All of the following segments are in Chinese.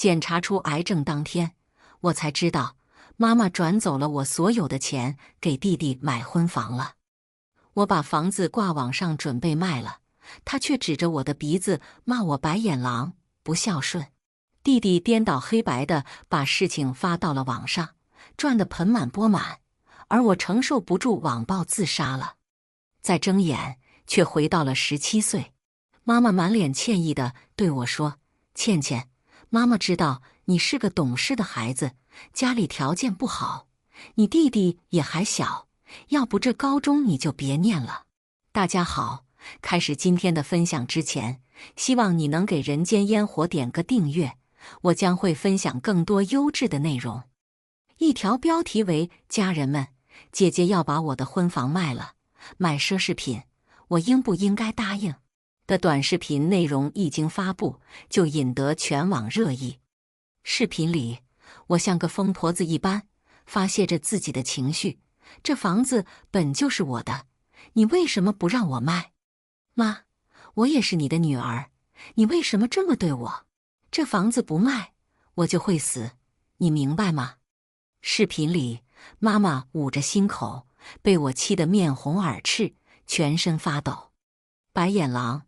检查出癌症当天，我才知道妈妈转走了我所有的钱给弟弟买婚房了。我把房子挂网上准备卖了，他却指着我的鼻子骂我白眼狼，不孝顺。弟弟颠倒黑白的把事情发到了网上，赚得盆满钵满，而我承受不住网暴自杀了。再睁眼却回到了17岁。妈妈满脸歉意地对我说：倩倩，妈妈知道你是个懂事的孩子，家里条件不好，你弟弟也还小，要不这高中你就别念了。大家好，开始今天的分享之前，希望你能给人间烟火点个订阅，我将会分享更多优质的内容。一条标题为家人们，姐姐要把我的婚房卖了，买奢侈品，我应不应该答应的短视频内容一经发布，就引得全网热议。视频里，我像个疯婆子一般发泄着自己的情绪，这房子本就是我的，你为什么不让我卖？妈，我也是你的女儿，你为什么这么对我？这房子不卖，我就会死，你明白吗？视频里，妈妈捂着心口，被我气得面红耳赤，全身发抖。白眼狼，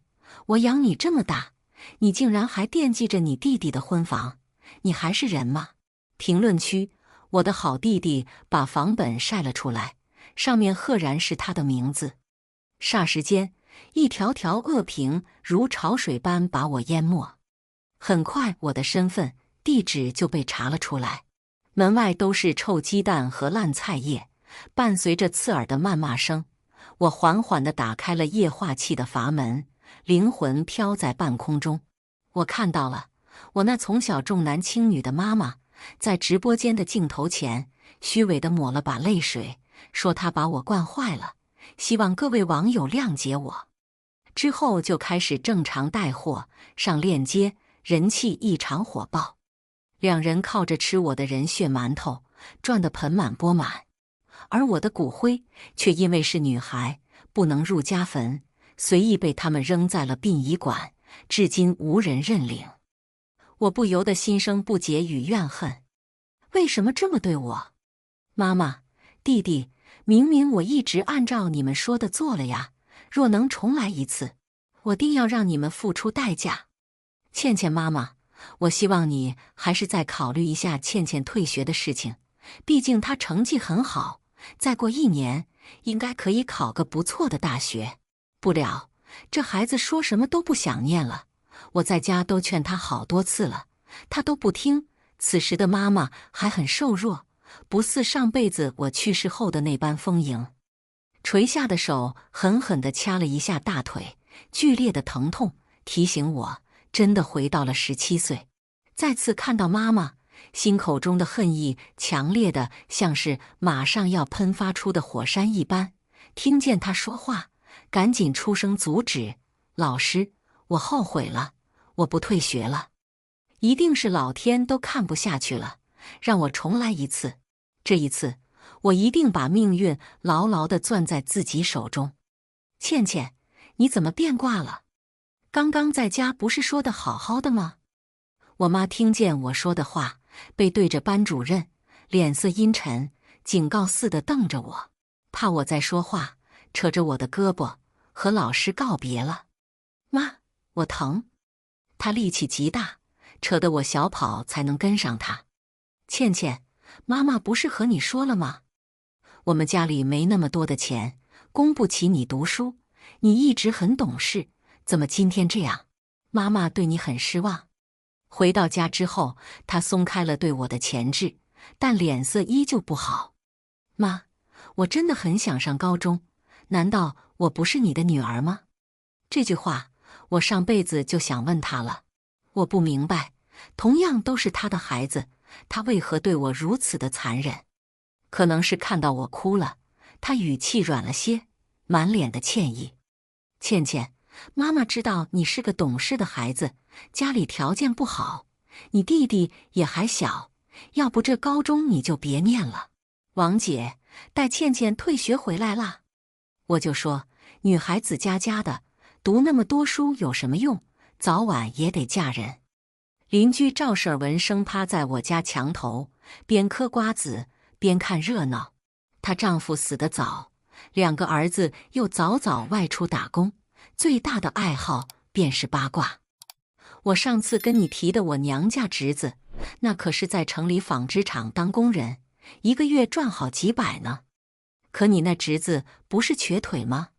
我养你这么大，你竟然还惦记着你弟弟的婚房，你还是人吗？评论区，我的好弟弟把房本晒了出来，上面赫然是他的名字。霎时间，一条条恶评如潮水般把我淹没。很快，我的身份、地址就被查了出来。门外都是臭鸡蛋和烂菜叶，伴随着刺耳的谩骂声，我缓缓地打开了液化气的阀门，灵魂飘在半空中。我看到了我那从小重男轻女的妈妈，在直播间的镜头前虚伪地抹了把泪水，说她把我惯坏了，希望各位网友谅解我。之后就开始正常带货，上链接，人气异常火爆。两人靠着吃我的人血馒头赚得盆满钵满，而我的骨灰却因为是女孩，不能入家坟，随意被他们扔在了殡仪馆，至今无人认领。我不由得心生不解与怨恨，为什么这么对我？妈妈，弟弟，明明我一直按照你们说的做了呀，若能重来一次，我定要让你们付出代价。倩倩妈妈，我希望你还是再考虑一下倩倩退学的事情，毕竟她成绩很好，再过1年应该可以考个不错的大学。不了，这孩子说什么都不想念了，我在家都劝他好多次了，他都不听。此时的妈妈还很瘦弱，不似上辈子我去世后的那般丰盈。垂下的手狠狠地掐了一下大腿，剧烈的疼痛提醒我真的回到了17岁。再次看到妈妈，心口中的恨意强烈的像是马上要喷发出的火山一般。听见她说话，赶紧出声阻止：老师，我后悔了，我不退学了。一定是老天都看不下去了，让我重来一次。这一次，我一定把命运牢牢地攥在自己手中。倩倩，你怎么变卦了？刚刚在家不是说的好好的吗？我妈听见我说的话，背对着班主任，脸色阴沉，警告似的瞪着我，怕我再说话，扯着我的胳膊和老师告别了。妈，我疼。她力气极大，扯得我小跑才能跟上她。倩倩，妈妈不是和你说了吗？我们家里没那么多的钱，供不起你读书，你一直很懂事，怎么今天这样？妈妈对你很失望。回到家之后，她松开了对我的钳制，但脸色依旧不好。妈，我真的很想上高中，难道我不是你的女儿吗？这句话，我上辈子就想问她了。我不明白，同样都是她的孩子，她为何对我如此的残忍？可能是看到我哭了，她语气软了些，满脸的歉意。倩倩，妈妈知道你是个懂事的孩子，家里条件不好，你弟弟也还小，要不这高中你就别念了。王姐，带倩倩退学回来啦。我就说，女孩子家家的，读那么多书有什么用？早晚也得嫁人。邻居赵婶闻声趴在我家墙头，边嗑瓜子边看热闹。她丈夫死得早，2个儿子又早早外出打工，最大的爱好便是八卦。我上次跟你提的我娘家侄子，那可是在城里纺织厂当工人，1个月赚好几百呢。可你那侄子不是瘸腿吗？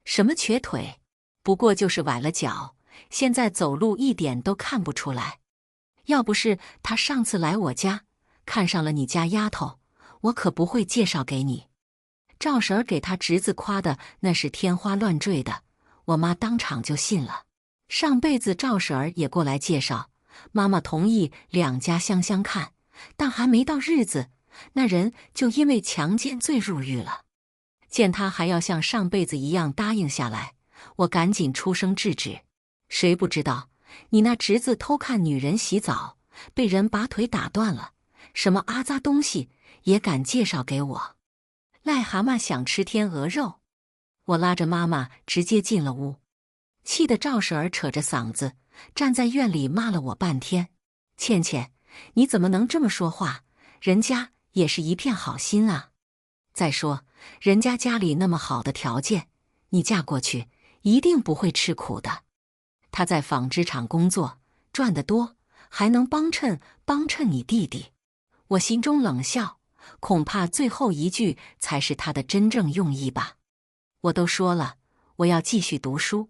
什么瘸腿？不过就是崴了脚，现在走路一点都看不出来。要不是他上次来我家，看上了你家丫头，我可不会介绍给你。赵婶儿给他侄子夸的那是天花乱坠的，我妈当场就信了。上辈子赵婶儿也过来介绍，妈妈同意2家相看，但还没到日子，那人就因为强奸罪入狱了。见他还要像上辈子一样答应下来，我赶紧出声制止。谁不知道你那侄子偷看女人洗澡，被人把腿打断了，什么阿杂东西也敢介绍给我？癞蛤蟆想吃天鹅肉。我拉着妈妈直接进了屋，气得赵婶儿扯着嗓子站在院里骂了我半天。倩倩，你怎么能这么说话？人家也是一片好心啊。再说人家家里那么好的条件，你嫁过去一定不会吃苦的。他在纺织厂工作，赚得多，还能帮衬你弟弟。我心中冷笑，恐怕最后一句才是他的真正用意吧。我都说了，我要继续读书。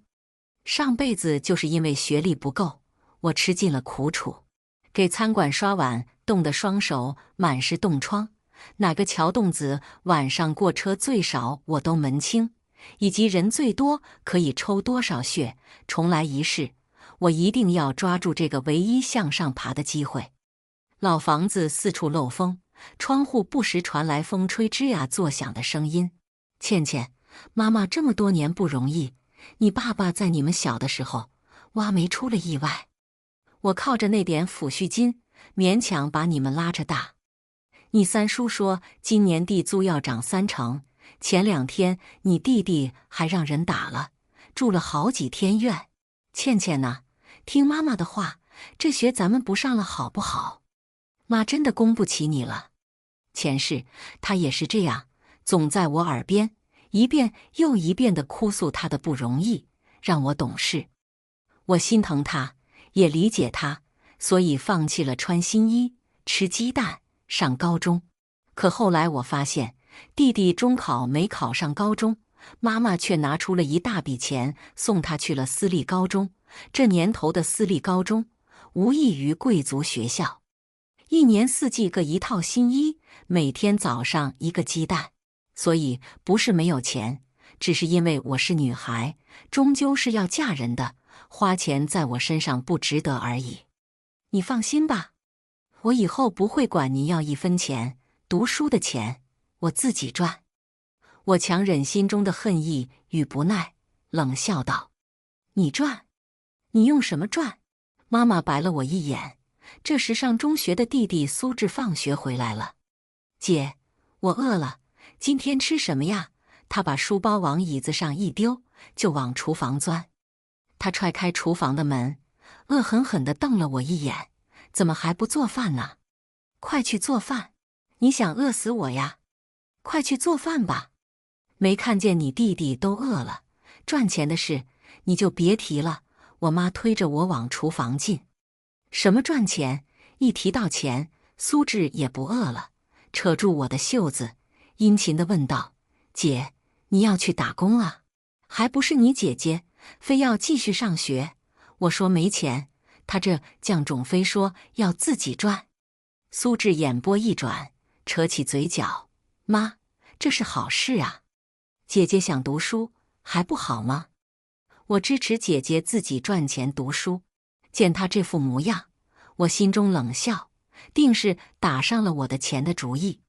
上辈子就是因为学历不够，我吃尽了苦楚，给餐馆刷碗冻得双手满是冻疮，哪个桥洞子晚上过车最少我都门清，以及人最多可以抽多少血。重来一世，我一定要抓住这个唯一向上爬的机会。老房子四处漏风，窗户不时传来风吹吱呀作响的声音。倩倩，妈妈这么多年不容易，你爸爸在你们小的时候挖煤出了意外，我靠着那点抚恤金勉强把你们拉着大。你三叔说今年地租要涨3成，前2天你弟弟还让人打了，住了好几天院。倩倩呢，听妈妈的话，这学咱们不上了好不好？妈真的供不起你了。前世她也是这样，总在我耳边一遍又一遍地哭诉她的不容易，让我懂事。我心疼她，也理解她，所以放弃了穿新衣、吃鸡蛋、上高中。可后来我发现，弟弟中考没考上高中，妈妈却拿出了一大笔钱送他去了私立高中。这年头的私立高中无异于贵族学校，1年4季各一套新衣，每天早上1个鸡蛋。所以不是没有钱，只是因为我是女孩，终究是要嫁人的，花钱在我身上不值得而已。你放心吧，我以后不会管您要1分钱，读书的钱我自己赚。我强忍心中的恨意与不耐，冷笑道：你赚？你用什么赚？妈妈白了我一眼。这时上中学的弟弟苏志放学回来了。姐，我饿了，今天吃什么呀？他把书包往椅子上一丢，就往厨房钻。他踹开厨房的门，恶狠狠地瞪了我一眼，怎么还不做饭呢？快去做饭！你想饿死我呀？快去做饭吧！没看见你弟弟都饿了，赚钱的事你就别提了。我妈推着我往厨房进。什么赚钱？一提到钱，苏志也不饿了，扯住我的袖子，殷勤地问道：姐，你要去打工啊？还不是你姐姐非要继续上学。我说没钱，他这犟种非说要自己赚。苏志眼波一转，扯起嘴角：妈，这是好事啊，姐姐想读书还不好吗？我支持姐姐自己赚钱读书。见他这副模样，我心中冷笑，定是打上了我的钱的主意。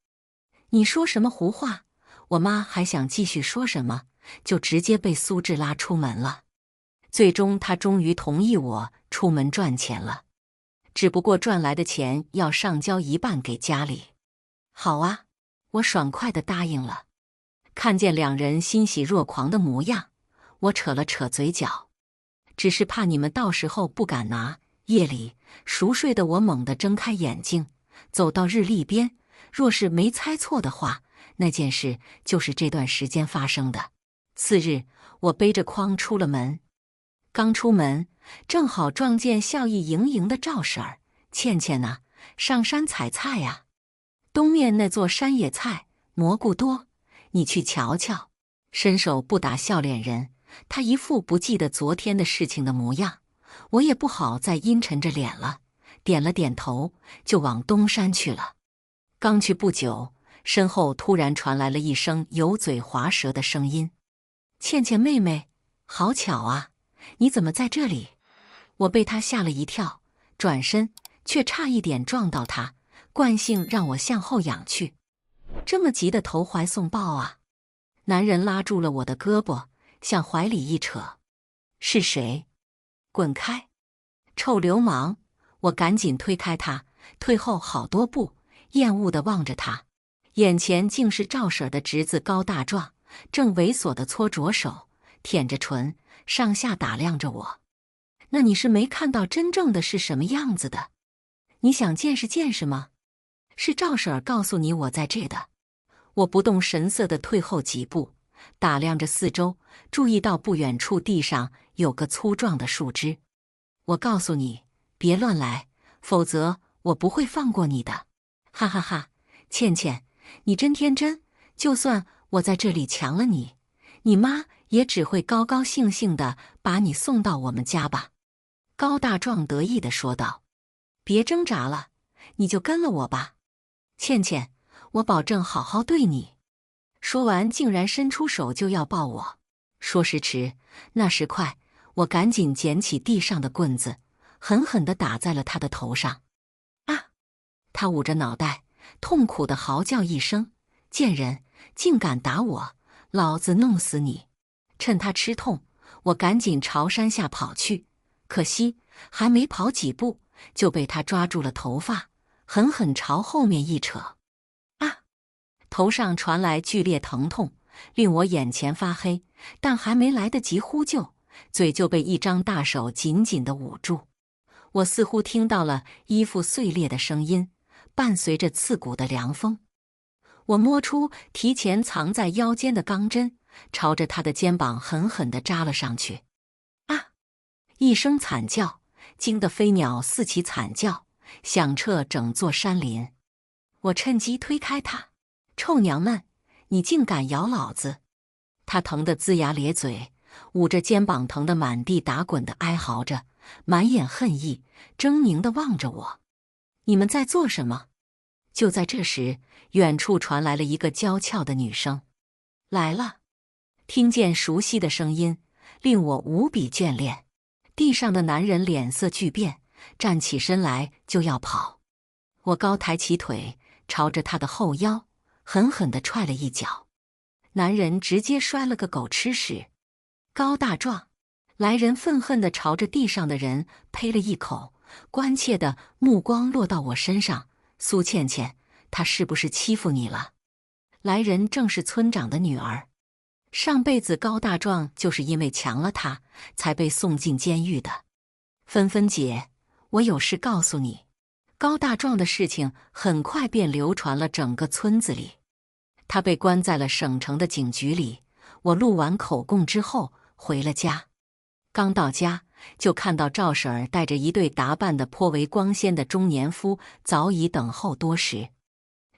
你说什么胡话？我妈还想继续说什么，就直接被苏志拉出门了。最终他终于同意我出门赚钱了，只不过赚来的钱要上交1半给家里。好啊，我爽快地答应了。看见2人欣喜若狂的模样，我扯了扯嘴角，只是怕你们到时候不敢拿，夜里熟睡的我猛地睁开眼睛，走到日历边，若是没猜错的话，那件事就是这段时间发生的。次日，我背着筐出了门，刚出门，正好撞见笑意盈盈的赵婶儿。倩倩呐，上山采菜呀，东面那座山野菜蘑菇多，你去瞧瞧。伸手不打笑脸人，她一副不记得昨天的事情的模样。我也不好再阴沉着脸了，点了点头，就往东山去了。刚去不久，身后突然传来了一声油嘴滑舌的声音：“倩倩妹妹，好巧啊，你怎么在这里？”我被他吓了一跳，转身却差一点撞到他，惯性让我向后仰去。这么急的投怀送抱啊！男人拉住了我的胳膊，向怀里一扯：“是谁？滚开！臭流氓！”我赶紧推开他，退后好多步，厌恶地望着他。眼前竟是赵婶的侄子高大壮，正猥琐地搓着手，舔着唇，上下打量着我。那你是没看到真正的是什么样子的？你想见识见识吗？是赵婶告诉你我在这的。我不动神色地退后几步，打量着四周，注意到不远处地上有个粗壮的树枝。我告诉你，别乱来，否则我不会放过你的。哈哈哈，倩倩，你真天真，就算我在这里强了你，你妈也只会高高兴兴地把你送到我们家吧。高大壮得意地说道。别挣扎了，你就跟了我吧。倩倩，我保证好好对你。说完竟然伸出手就要抱我。说时迟，那时快，我赶紧捡起地上的棍子，狠狠地打在了他的头上。啊！他捂着脑袋，痛苦地嚎叫一声：“贱人，竟敢打我！老子弄死你！”趁他吃痛，我赶紧朝山下跑去。可惜还没跑几步，就被他抓住了头发，狠狠朝后面一扯。啊！头上传来剧烈疼痛，令我眼前发黑，但还没来得及呼救，嘴就被一张大手紧紧地捂住。我似乎听到了衣服碎裂的声音，伴随着刺骨的凉风。我摸出提前藏在腰间的钢针，朝着他的肩膀狠狠地扎了上去。啊！一声惨叫，惊得飞鸟四起惨叫，响彻整座山林。我趁机推开他：“臭娘们，你竟敢咬老子！”他疼得龇牙咧嘴，捂着肩膀疼得满地打滚的哀嚎着，满眼恨意，狰狞地望着我。你们在做什么？就在这时，远处传来了一个娇俏的女声：“来了！”听见熟悉的声音，令我无比眷恋。地上的男人脸色巨变，站起身来就要跑。我高抬起腿，朝着他的后腰狠狠地踹了一脚。男人直接摔了个狗吃屎。高大壮！来人愤恨地朝着地上的人呸了一口，关切的目光落到我身上：“苏倩倩，她是不是欺负你了？”来人正是村长的女儿，上辈子高大壮就是因为强了她，才被送进监狱的。芬芬姐，我有事告诉你。高大壮的事情很快便流传了整个村子里，他被关在了省城的警局里。我录完口供之后回了家，刚到家就看到赵婶儿带着一对打扮得颇为光鲜的中年夫早已等候多时。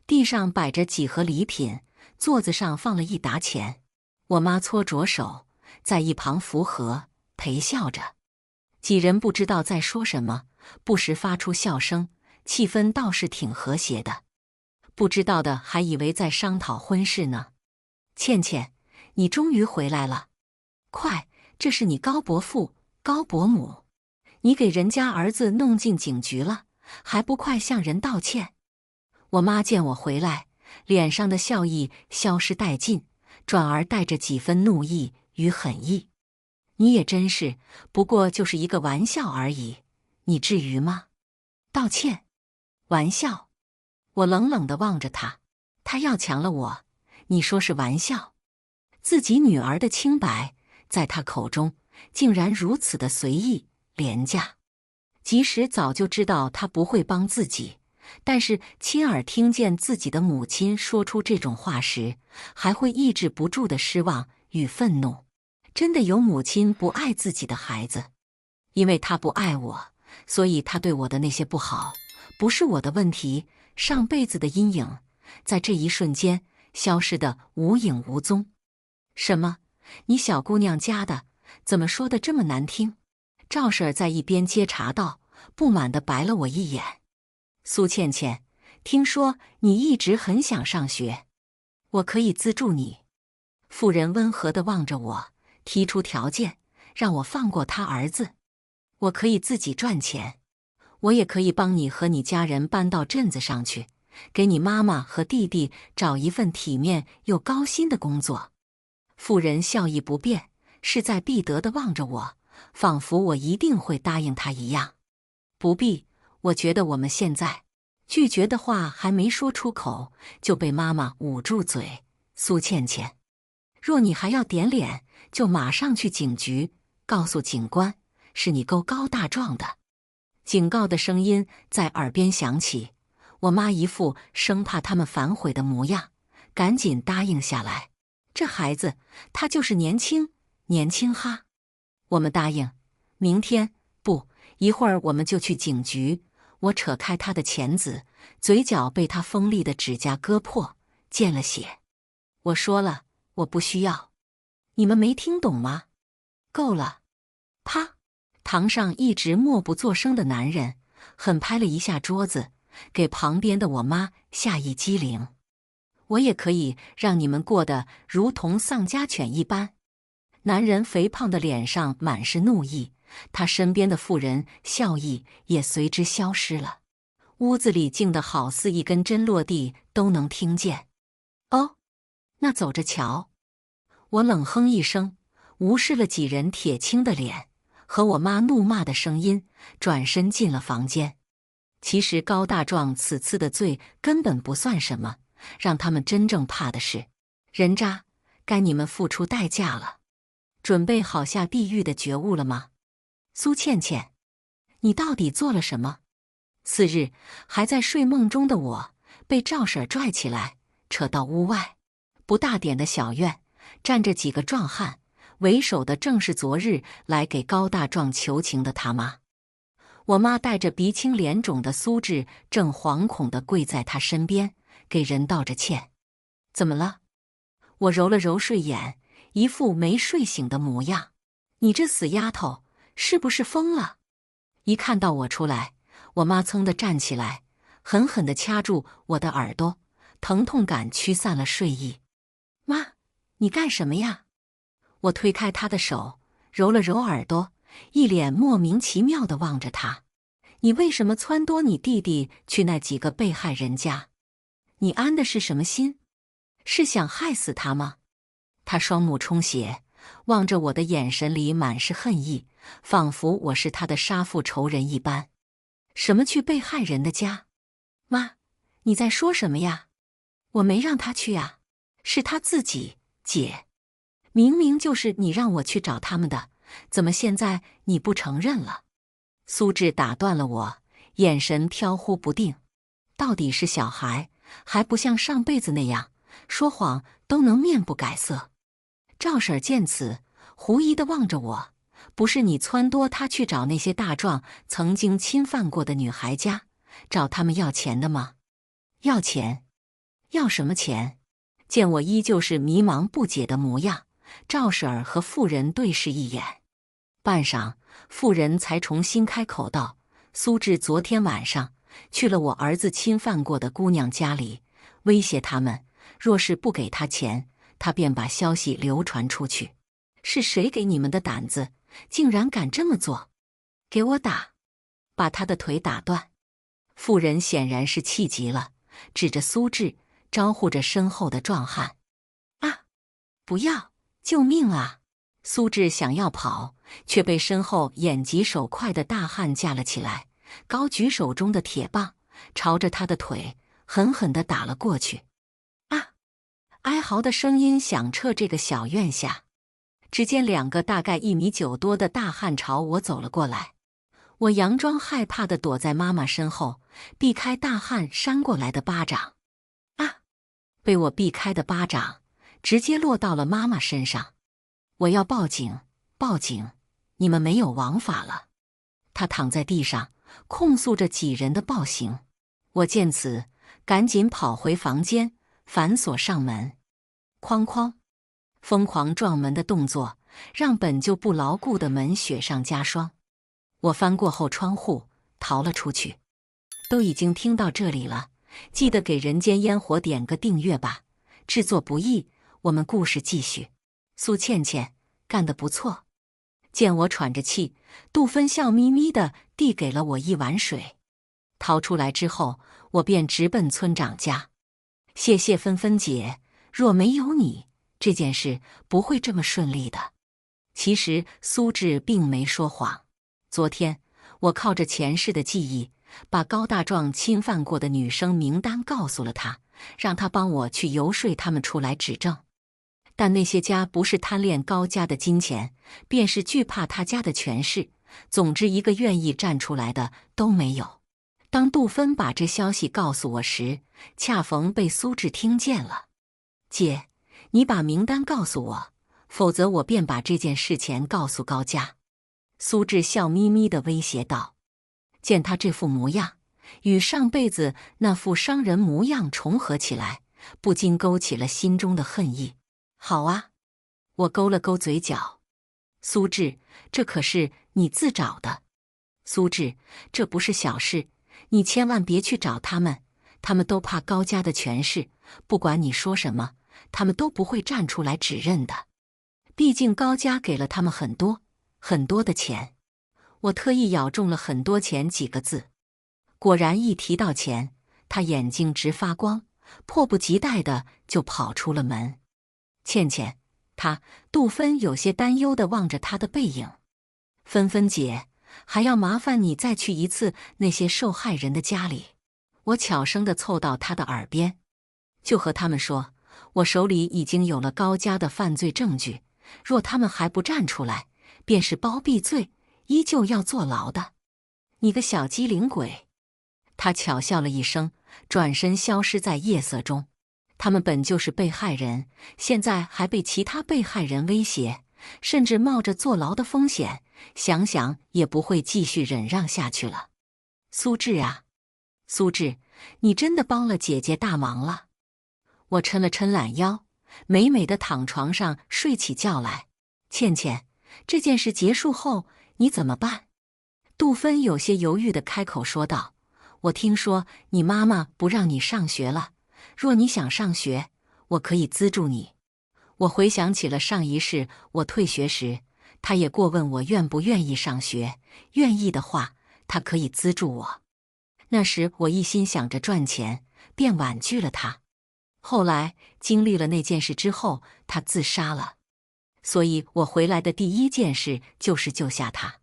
地上摆着几盒礼品，座子上放了一沓钱。我妈搓着手，在一旁附和，陪笑着。几人不知道在说什么，不时发出笑声，气氛倒是挺和谐的。不知道的还以为在商讨婚事呢。倩倩，你终于回来了，快，这是你高伯父、高伯母，你给人家儿子弄进警局了，还不快向人道歉？我妈见我回来，脸上的笑意消失殆尽，转而带着几分怒意与狠意。你也真是，不过就是一个玩笑而已，你至于吗？道歉？玩笑？我冷冷地望着他，他要强了我，你说是玩笑？自己女儿的清白，在他口中竟然如此的随意廉价。即使早就知道他不会帮自己，但是亲耳听见自己的母亲说出这种话时，还会抑制不住的失望与愤怒。真的有母亲不爱自己的孩子，因为她不爱我，所以她对我的那些不好，不是我的问题。上辈子的阴影，在这一瞬间消失得无影无踪。什么？你小姑娘家的，怎么说的这么难听？赵婶在一边接茬道，不满地白了我一眼。苏倩倩，听说你一直很想上学，我可以资助你。妇人温和地望着我，提出条件，让我放过他儿子。我可以自己赚钱，我也可以帮你和你家人搬到镇子上去，给你妈妈和弟弟找一份体面又高薪的工作。妇人笑意不变，势在必得地望着我，仿佛我一定会答应他一样。不必，我觉得我们现在……拒绝的话还没说出口，就被妈妈捂住嘴。苏倩倩，若你还要点脸，就马上去警局，告诉警官是你勾高大壮的。警告的声音在耳边响起，我妈一副生怕他们反悔的模样，赶紧答应下来。这孩子他就是年轻，年轻哈。我们答应，明天不，一会儿我们就去警局。我扯开他的钳子，嘴角被他锋利的指甲割破，见了血。我说了，我不需要。你们没听懂吗？够了！啪！堂上一直默不作声的男人狠拍了一下桌子，给旁边的我妈吓一激灵。我也可以让你们过得如同丧家犬一般。男人肥胖的脸上满是怒意，他身边的妇人笑意也随之消失了。屋子里静得好似一根针落地都能听见。哦，那走着瞧。我冷哼一声，无视了几人铁青的脸和我妈怒骂的声音，转身进了房间。其实高大壮此次的罪根本不算什么，让他们真正怕的是人渣，该你们付出代价了。准备好下地狱的觉悟了吗？苏倩倩，你到底做了什么？次日，还在睡梦中的我被赵婶拽起来，扯到屋外。不大点的小院，站着几个壮汉，为首的正是昨日来给高大壮求情的他妈。我妈带着鼻青脸肿的苏轼，正惶恐地跪在他身边，给人道着歉。怎么了？我揉了揉睡眼，一副没睡醒的模样。你这死丫头，是不是疯了？一看到我出来，我妈噌地站起来，狠狠地掐住我的耳朵，疼痛感驱散了睡意。妈，你干什么呀？我推开她的手，揉了揉耳朵，一脸莫名其妙地望着她。你为什么撺掇你弟弟去那几个被害人家？你安的是什么心？是想害死他吗？他双目充血，望着我的眼神里满是恨意，仿佛我是他的杀父仇人一般。什么去被害人的家？妈，你在说什么呀？我没让他去啊，是他自己。姐，明明就是你让我去找他们的，怎么现在你不承认了？苏轼打断了我，眼神飘忽不定。到底是小孩，还不像上辈子那样说谎都能面不改色。赵婶见此，狐疑地望着我，不是你撺掇他去找那些大壮曾经侵犯过的女孩家，找他们要钱的吗？要钱？要什么钱？见我依旧是迷茫不解的模样，赵婶儿和妇人对视一眼，半晌，妇人才重新开口道：苏轼昨天晚上去了我儿子侵犯过的姑娘家里，威胁他们，若是不给他钱，他便把消息流传出去。是谁给你们的胆子，竟然敢这么做？给我打！把他的腿打断！妇人显然是气急了，指着苏轼，招呼着身后的壮汉。啊！不要！救命啊！苏轼想要跑，却被身后眼疾手快的大汉架了起来，高举手中的铁棒，朝着他的腿狠狠地打了过去。啊！哀嚎的声音响彻这个小院下。只见两个大概1.9米多的大汉朝我走了过来，我佯装害怕地躲在妈妈身后，避开大汉扇过来的巴掌。啊！被我避开的巴掌直接落到了妈妈身上。我要报警！报警！你们没有王法了！她躺在地上，控诉着几人的暴行。我见此，赶紧跑回房间，反锁上门。哐哐！疯狂撞门的动作让本就不牢固的门雪上加霜。我翻过后窗户，逃了出去。都已经听到这里了，记得给人间烟火点个订阅吧。制作不易，我们故事继续。苏倩倩干得不错。见我喘着气，杜芬笑眯眯地递给了我一碗水。掏出来之后，我便直奔村长家。谢谢芬芬姐，若没有你，这件事不会这么顺利的。其实苏轼并没说谎。昨天我靠着前世的记忆，把高大壮侵犯过的女生名单告诉了他，让他帮我去游说他们出来指证。但那些家不是贪恋高家的金钱，便是惧怕他家的权势，总之一个愿意站出来的都没有。当杜芬把这消息告诉我时，恰逢被苏轼听见了。姐，你把名单告诉我，否则我便把这件事前告诉高家。苏轼笑眯眯地威胁道。见他这副模样，与上辈子那副商人模样重合起来，不禁勾起了心中的恨意。好啊，我勾了勾嘴角。苏轼，这可是你自找的。苏轼，这不是小事，你千万别去找他们，他们都怕高家的权势，不管你说什么，他们都不会站出来指认的。毕竟高家给了他们很多很多的钱。我特意咬中了很多钱几个字。果然一提到钱，他眼睛直发光，迫不及待地就跑出了门。倩倩，杜芬有些担忧地望着他的背影。芬芬姐，还要麻烦你再去一次那些受害人的家里。我悄声地凑到他的耳边，就和他们说，我手里已经有了高家的犯罪证据，若他们还不站出来，便是包庇罪，依旧要坐牢的。你个小机灵鬼！他巧笑了一声，转身消失在夜色中。他们本就是被害人，现在还被其他被害人威胁，甚至冒着坐牢的风险，想想也不会继续忍让下去了。苏轼啊，苏轼，你真的帮了姐姐大忙了。我抻了抻懒腰，美美的躺床上睡起觉来。倩倩，这件事结束后你怎么办？杜芬有些犹豫地开口说道。我听说你妈妈不让你上学了，若你想上学，我可以资助你。我回想起了上一世我退学时，他也过问我愿不愿意上学，愿意的话，他可以资助我。那时我一心想着赚钱，便婉拒了他。后来经历了那件事之后，他自杀了。所以我回来的第一件事就是救下他。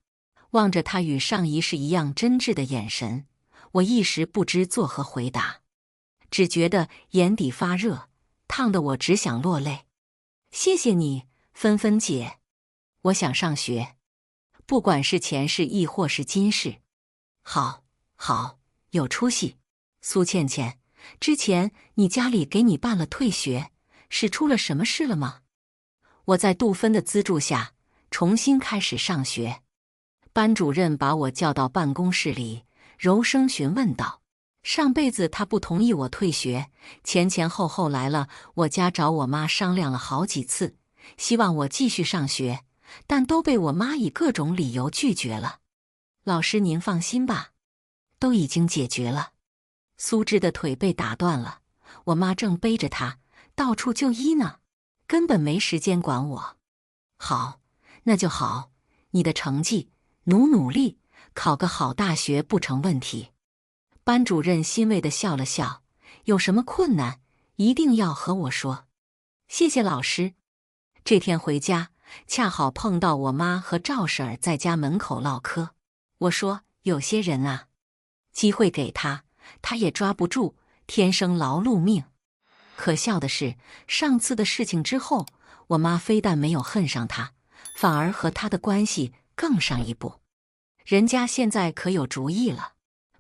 望着他与上一世一样真挚的眼神，我一时不知作何回答，只觉得眼底发热，烫得我只想落泪。谢谢你，芬芬姐。我想上学，不管是前世亦或是今世。好，好，有出息。苏倩倩，之前你家里给你办了退学，是出了什么事了吗？我在杜芬的资助下，重新开始上学。班主任把我叫到办公室里，柔声询问道：上辈子他不同意我退学，前前后后来了我家找我妈商量了好几次，希望我继续上学，但都被我妈以各种理由拒绝了。老师您放心吧，都已经解决了。苏轼的腿被打断了，我妈正背着他到处就医呢，根本没时间管我。好，那就好，你的成绩努力，考个好大学不成问题。班主任欣慰地笑了笑，有什么困难一定要和我说。谢谢老师。这天回家，恰好碰到我妈和赵婶儿在家门口唠嗑。我说，有些人啊，机会给他，他也抓不住，天生劳碌命。可笑的是，上次的事情之后，我妈非但没有恨上他，反而和他的关系更上一步。人家现在可有主意了，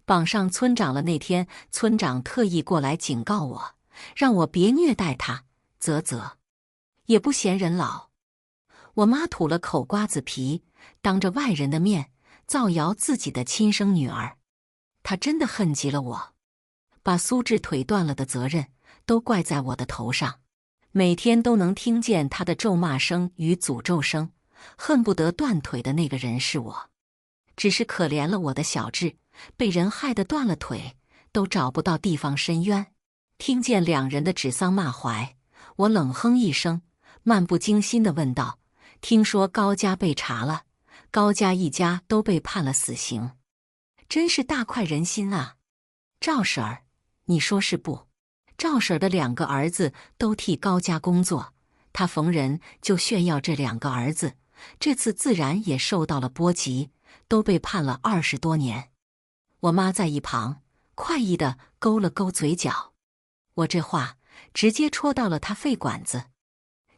绑上村长了。那天村长特意过来警告我，让我别虐待他，也不嫌人老。我妈吐了口瓜子皮，当着外人的面造谣自己的亲生女儿。她真的恨极了我，把苏志腿断了的责任都怪在我的头上。每天都能听见她的咒骂声与诅咒声，恨不得断腿的那个人是我。只是可怜了我的小志，被人害得断了腿，都找不到地方伸冤。听见两人的指桑骂槐，我冷哼一声，漫不经心地问道：听说高家被查了，高家一家都被判了死刑，真是大快人心啊！赵婶儿，你说是不？赵婶儿的2个儿子都替高家工作，她逢人就炫耀这2个儿子，这次自然也受到了波及，都被判了20多年。我妈在一旁快意地勾了勾嘴角，我这话直接戳到了她肺管子。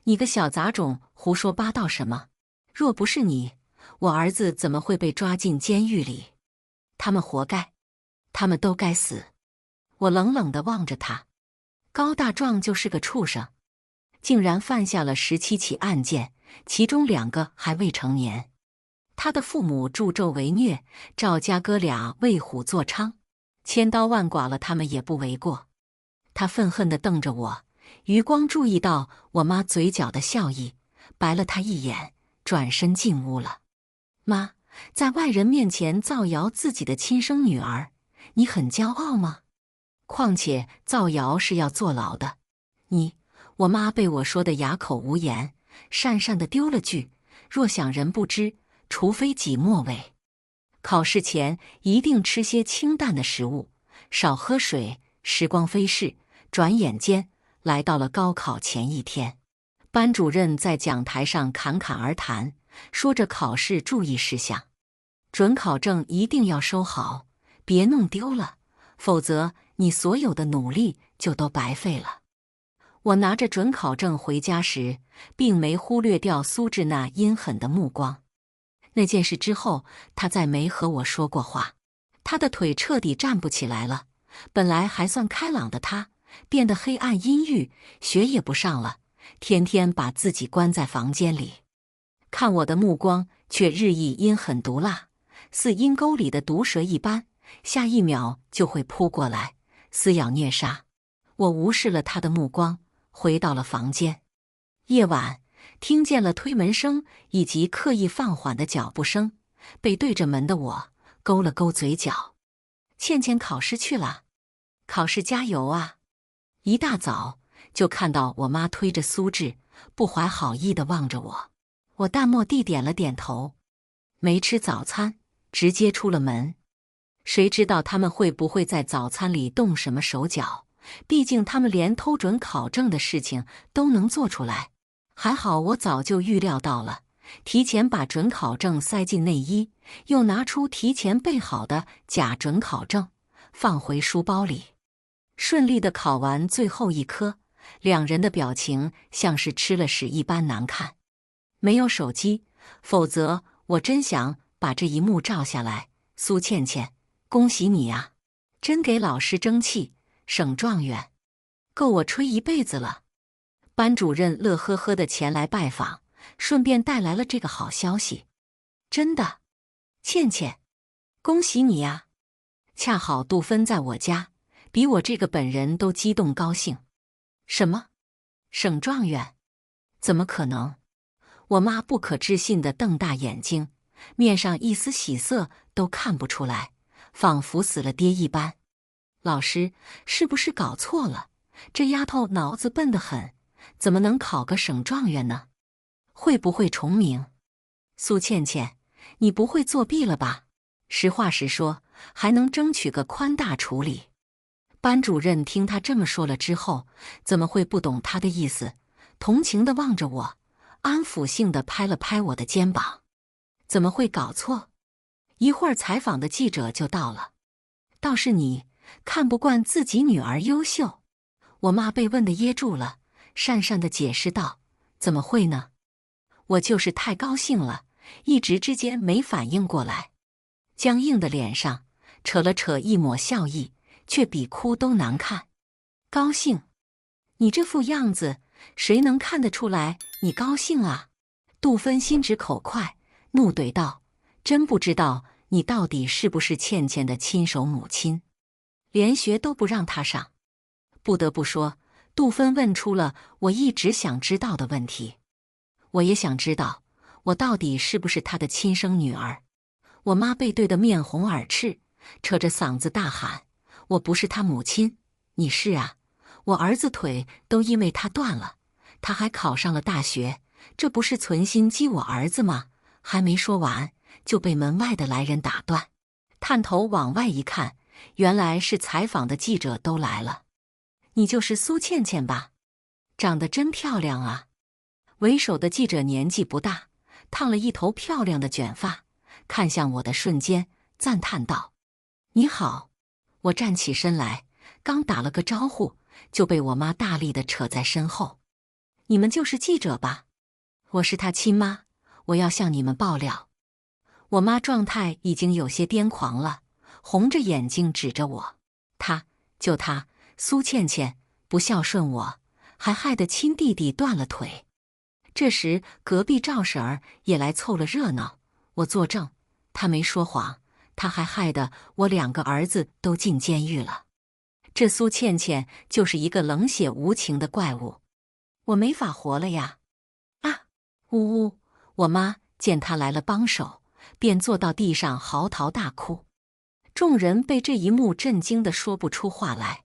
你个小杂种，胡说八道什么？若不是你，我儿子怎么会被抓进监狱里？他们活该，他们都该死。我冷冷地望着他，高大壮就是个畜生，竟然犯下了17起案件，其中2个还未成年。他的父母助纣为虐，赵家哥俩为虎作伥，千刀万剐了他们也不为过。他愤恨地瞪着我，余光注意到我妈嘴角的笑意，白了他一眼，转身进屋了。妈，在外人面前造谣自己的亲生女儿，你很骄傲吗？况且造谣是要坐牢的。我妈被我说得哑口无言，讪讪地丢了句：若想人不知，除非己莫为。考试前一定吃些清淡的食物，少喝水。时光飞逝，转眼间来到了高考前一天。班主任在讲台上侃侃而谈，说着考试注意事项。准考证一定要收好，别弄丢了，否则你所有的努力就都白费了。我拿着准考证回家时，并没忽略掉苏志那阴狠的目光。那件事之后，他再没和我说过话。他的腿彻底站不起来了，本来还算开朗的他，变得黑暗阴郁，学也不上了，天天把自己关在房间里。看我的目光却日益阴狠毒辣，似阴沟里的毒蛇一般，下一秒就会扑过来，撕咬虐杀。我无视了他的目光，回到了房间。夜晚，听见了推门声以及刻意放缓的脚步声，背对着门的我勾了勾嘴角。倩倩考试去了，考试加油啊！一大早就看到我妈推着苏志，不怀好意地望着我。我淡漠地点了点头，没吃早餐，直接出了门。谁知道他们会不会在早餐里动什么手脚？毕竟他们连偷准考证的事情都能做出来。还好我早就预料到了，提前把准考证塞进内衣，又拿出提前备好的假准考证，放回书包里。顺利地考完最后一科，两人的表情像是吃了屎一般难看。没有手机，否则我真想把这一幕照下来。苏倩倩，恭喜你啊，真给老师争气，省状元，够我吹一辈子了。班主任乐呵呵地前来拜访，顺便带来了这个好消息。真的，倩倩，恭喜你啊！恰好杜芬在我家，比我这个本人都激动高兴。什么？省状元？怎么可能？我妈不可置信地瞪大眼睛，面上一丝喜色都看不出来，仿佛死了爹一般。老师，是不是搞错了？这丫头脑子笨得很，怎么能考个省状元呢？会不会重名？苏倩倩，你不会作弊了吧？实话实说，还能争取个宽大处理。班主任听他这么说了之后，怎么会不懂他的意思？同情地望着我，安抚性地拍了拍我的肩膀。怎么会搞错？一会儿采访的记者就到了。倒是你看不惯自己女儿优秀。我妈被问得噎住了，讪讪地解释道：怎么会呢？我就是太高兴了，一时之间没反应过来。僵硬的脸上扯了扯一抹笑意，却比哭都难看。高兴？你这副样子，谁能看得出来你高兴啊？杜芬心直口快，怒怼道：“真不知道你到底是不是倩倩的亲手母亲，连学都不让她上。”不得不说，杜芬问出了我一直想知道的问题。我也想知道，我到底是不是她的亲生女儿。我妈被对得面红耳赤，扯着嗓子大喊：“我不是她母亲，你是啊！我儿子腿都因为她断了，他还考上了大学，这不是存心激我儿子吗？”还没说完，就被门外的来人打断。探头往外一看，原来是采访的记者都来了。你就是苏倩倩吧？长得真漂亮啊！为首的记者年纪不大，烫了一头漂亮的卷发，看向我的瞬间，赞叹道：“你好！”我站起身来，刚打了个招呼，就被我妈大力地扯在身后。“你们就是记者吧？我是她亲妈，我要向你们爆料。”我妈状态已经有些癫狂了，红着眼睛指着我：“就她，苏倩倩不孝顺我，还害得亲弟弟断了腿。”这时隔壁赵婶儿也来凑了热闹，我作证，她没说谎，她还害得我2个儿子都进监狱了。这苏倩倩就是一个冷血无情的怪物，我没法活了呀！啊！呜呜！我妈见她来了帮手，便坐到地上嚎啕大哭。众人被这一幕震惊得说不出话来。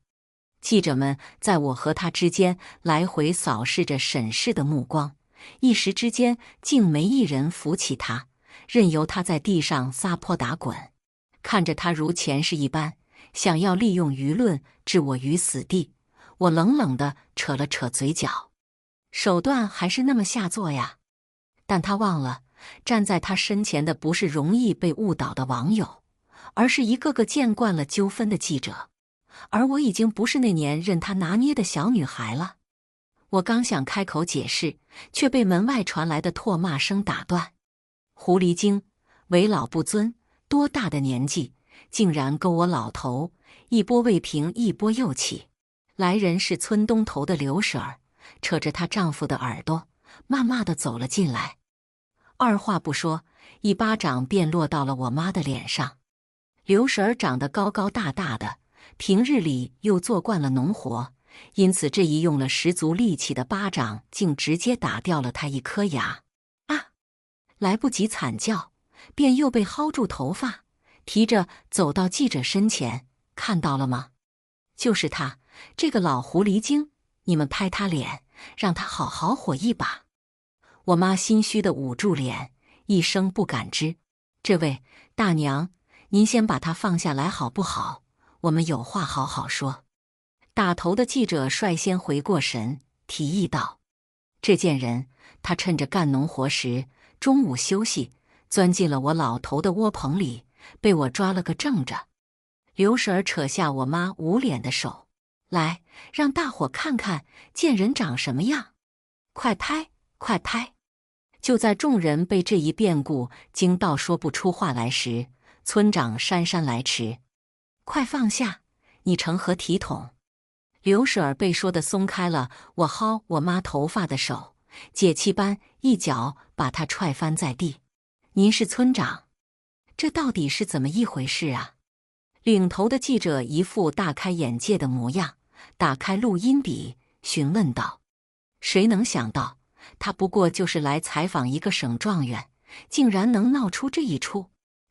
记者们在我和她之间来回扫视着审视的目光，一时之间竟没一人扶起她，任由她在地上撒泼打滚。看着她如前世一般想要利用舆论置我于死地，我冷冷地扯了扯嘴角，手段还是那么下作呀。但他忘了，站在他身前的不是容易被误导的网友，而是一个个见惯了纠纷的记者。而我已经不是那年任他拿捏的小女孩了。我刚想开口解释，却被门外传来的唾骂声打断。狐狸精，为老不尊，多大的年纪，竟然勾我老头！一波未平，一波又起。来人是村东头的刘婶儿，扯着她丈夫的耳朵，骂骂地走了进来。二话不说，一巴掌便落到了我妈的脸上。刘婶儿长得高高大大的，平日里又做惯了农活，因此这一用了十足力气的巴掌，竟直接打掉了她一颗牙。啊！来不及惨叫，便又被薅住头发，提着走到记者身前。看到了吗？就是他，这个老狐狸精，你们拍他脸，让他好好火一把。我妈心虚地捂住脸，一声不敢吱。这位大娘，您先把他放下来好不好？我们有话好好说。打头的记者率先回过神，提议道：“这贱人，他趁着干农活时，中午休息，钻进了我老头的窝棚里，被我抓了个正着。”刘婶儿扯下我妈捂脸的手，来，让大伙看看贱人长什么样，快拍，快拍！就在众人被这一变故惊到说不出话来时，村长姗姗来迟。快放下，你成何体统？刘婶儿被说的松开了我薅我妈头发的手，解气般一脚把她踹翻在地。您是村长，这到底是怎么一回事啊？领头的记者一副大开眼界的模样，打开录音笔询问道：“谁能想到，他不过就是来采访一个省状元，竟然能闹出这一出？”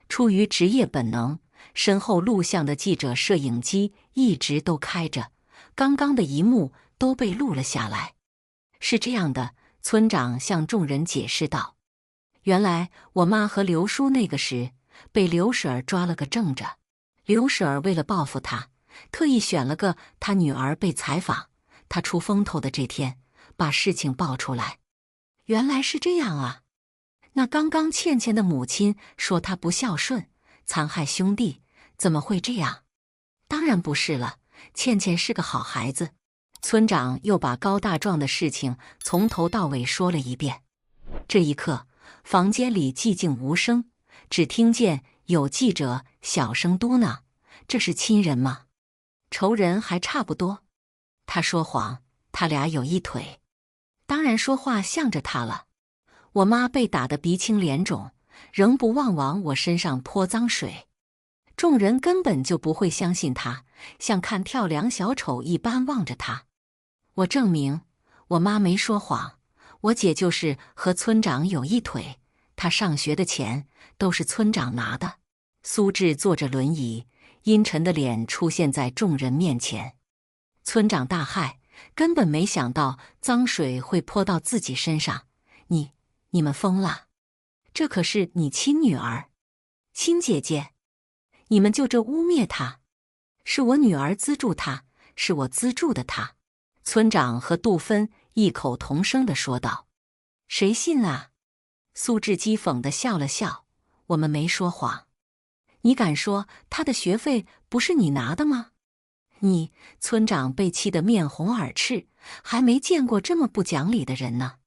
出于职业本能，身后录像的记者摄影机一直都开着，刚刚的一幕都被录了下来。是这样的，村长向众人解释道：“原来我妈和刘叔那个时被刘婶儿抓了个正着。刘婶儿为了报复他，特意选了个他女儿被采访，他出风头的这天，把事情爆出来。原来是这样啊！那刚刚倩倩的母亲说她不孝顺，残害兄弟，怎么会这样？当然不是了，倩倩是个好孩子。”村长又把高大壮的事情从头到尾说了一遍。这一刻，房间里寂静无声，只听见有记者小声嘟囔：“这是亲人吗？仇人还差不多。”他说谎，他俩有一腿。当然说话向着他了。我妈被打得鼻青脸肿，仍不忘往我身上泼脏水。众人根本就不会相信他，像看跳梁小丑一般望着他。我证明，我妈没说谎，我姐就是和村长有一腿，她上学的钱都是村长拿的。苏志坐着轮椅，阴沉的脸出现在众人面前。村长大骇，根本没想到脏水会泼到自己身上。你们疯了？这可是你亲女儿、亲姐姐，你们就这污蔑她？是我女儿资助她，是我资助的她。村长和杜芬异口同声地说道。谁信啊？苏志讥讽地笑了笑。我们没说谎。你敢说她的学费不是你拿的吗？村长被气得面红耳赤，还没见过这么不讲理的人呢。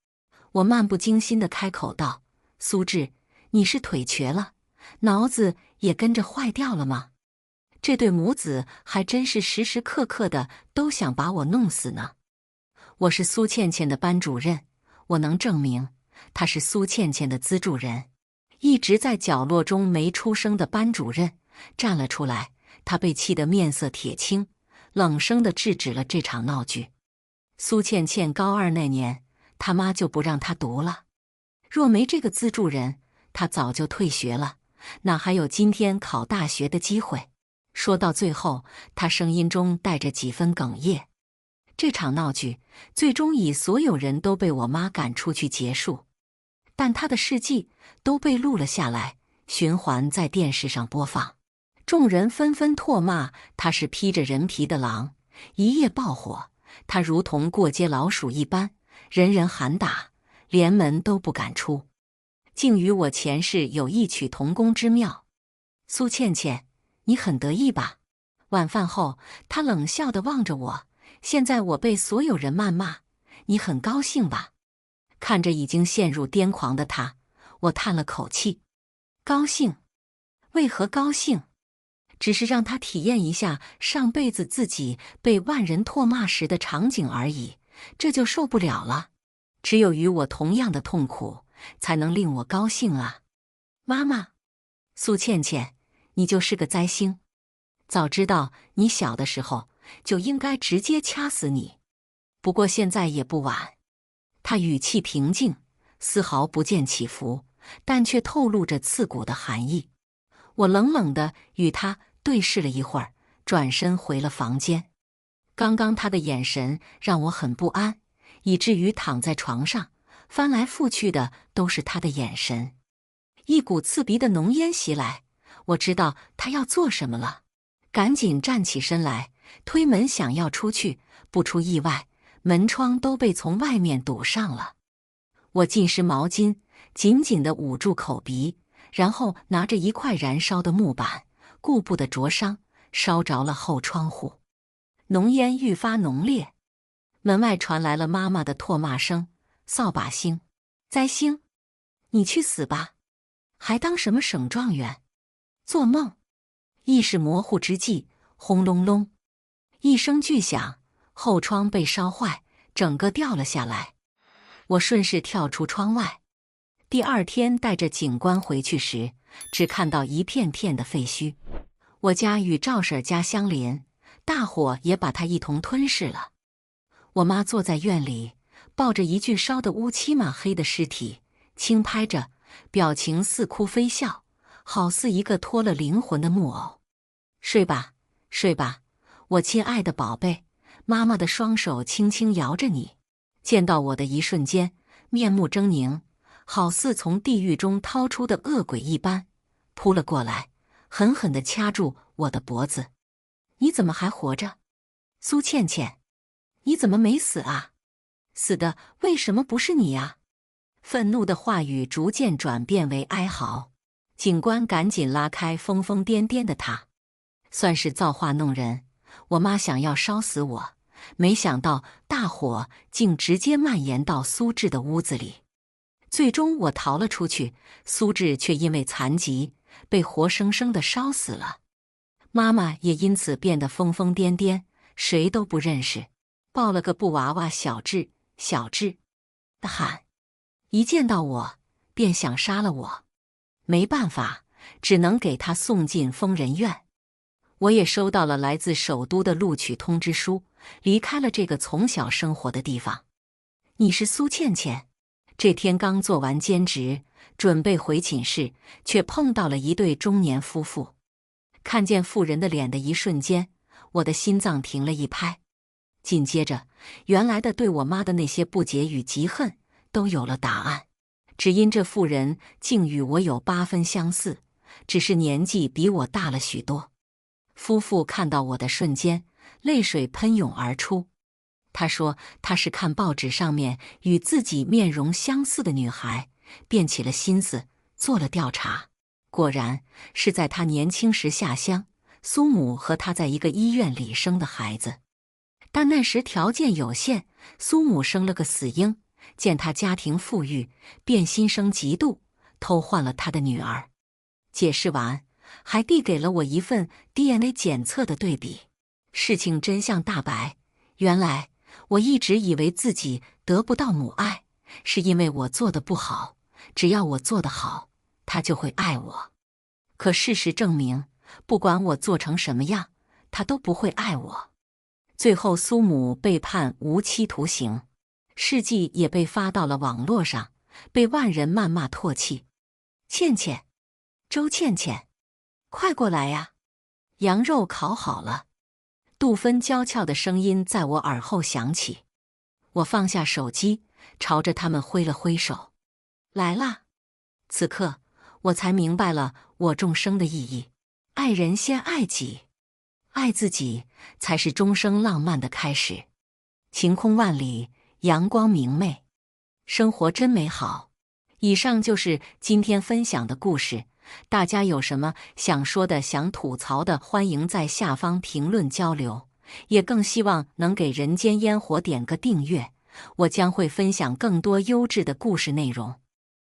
我漫不经心地开口道：“苏志，你是腿瘸了，脑子也跟着坏掉了吗？这对母子还真是时时刻刻的都想把我弄死呢。我是苏倩倩的班主任，我能证明她是苏倩倩的资助人。”一直在角落中没出声的班主任站了出来，他被气得面色铁青，冷声地制止了这场闹剧。苏倩倩高2那年，他妈就不让她读了。若没这个资助人，她早就退学了，哪还有今天考大学的机会？说到最后，她声音中带着几分哽咽。这场闹剧最终以所有人都被我妈赶出去结束，但她的事迹都被录了下来，循环在电视上播放。众人纷纷唾骂她是披着人皮的狼，一夜爆火。她如同过街老鼠一般，人人喊打，连门都不敢出，竟与我前世有异曲同工之妙。苏倩倩，你很得意吧？晚饭后，她冷笑地望着我。现在我被所有人谩骂，你很高兴吧？看着已经陷入癫狂的她，我叹了口气。高兴？为何高兴？只是让他体验一下上辈子自己被万人唾骂时的场景而已，这就受不了了。只有与我同样的痛苦，才能令我高兴啊！妈妈，苏倩倩，你就是个灾星。早知道你小的时候，就应该直接掐死你。不过现在也不晚。他语气平静，丝毫不见起伏，但却透露着刺骨的寒意。我冷冷地与他对视了一会儿，转身回了房间。刚刚他的眼神让我很不安，以至于躺在床上翻来覆去的都是他的眼神。一股刺鼻的浓烟袭来，我知道他要做什么了，赶紧站起身来，推门想要出去。不出意外，门窗都被从外面堵上了。我浸湿毛巾，紧紧地捂住口鼻，然后拿着一块燃烧的木板，顾不得灼伤，烧着了后窗户。浓烟愈发浓烈，门外传来了妈妈的唾骂声：“扫把星，灾星，你去死吧！还当什么省状元？做梦！”意识模糊之际，轰隆隆，一声巨响，后窗被烧坏，整个掉了下来。我顺势跳出窗外。第二天带着警官回去时，只看到一片片的废墟。我家与赵婶家相邻，大火也把它一同吞噬了。我妈坐在院里，抱着一具烧得乌漆嘛黑的尸体，轻拍着，表情似哭非笑，好似一个脱了灵魂的木偶。睡吧，睡吧，我亲爱的宝贝。妈妈的双手轻轻摇着你，见到我的一瞬间，面目狰狞，好似从地狱中掏出的恶鬼一般，扑了过来，狠狠地掐住我的脖子。你怎么还活着？苏倩倩，你怎么没死啊？死的为什么不是你啊？愤怒的话语逐渐转变为哀嚎。警官赶紧拉开疯疯癫癫的他，算是造化弄人。我妈想要烧死我，没想到大火竟直接蔓延到苏志的屋子里。最终我逃了出去，苏志却因为残疾，被活生生的烧死了。妈妈也因此变得疯疯癫癫，谁都不认识，抱了个布娃娃小智，小智的喊，一见到我便想杀了我。没办法，只能给他送进疯人院。我也收到了来自首都的录取通知书，离开了这个从小生活的地方。你是苏倩倩？这天刚做完兼职，准备回寝室，却碰到了一对中年夫妇。看见妇人的脸的一瞬间，我的心脏停了一拍。紧接着，原来的对我妈的那些不解与嫉恨都有了答案。只因这妇人竟与我有8分相似，只是年纪比我大了许多。夫妇看到我的瞬间，泪水喷涌而出。他说他是看报纸上面与自己面容相似的女孩，便起了心思做了调查。果然是在他年轻时下乡，苏母和他在一个医院里生的孩子。但那时条件有限，苏母生了个死婴，见他家庭富裕，便心生嫉妒，偷换了他的女儿。解释完，还递给了我一份 DNA 检测的对比。事情真相大白，原来我一直以为自己得不到母爱，是因为我做得不好，只要我做得好，他就会爱我。可事实证明，不管我做成什么样，他都不会爱我。最后苏母被判无期徒刑，事迹也被发到了网络上，被万人谩骂唾弃。倩倩，周倩倩，快过来呀！羊肉烤好了。杜芬娇俏的声音在我耳后响起。我放下手机，朝着他们挥了挥手。来啦！此刻我才明白了我众生的意义。爱人先爱己，爱自己才是终生浪漫的开始。晴空万里，阳光明媚，生活真美好。以上就是今天分享的故事，大家有什么想说的、想吐槽的，欢迎在下方评论交流。也更希望能给人间烟火点个订阅，我将会分享更多优质的故事内容。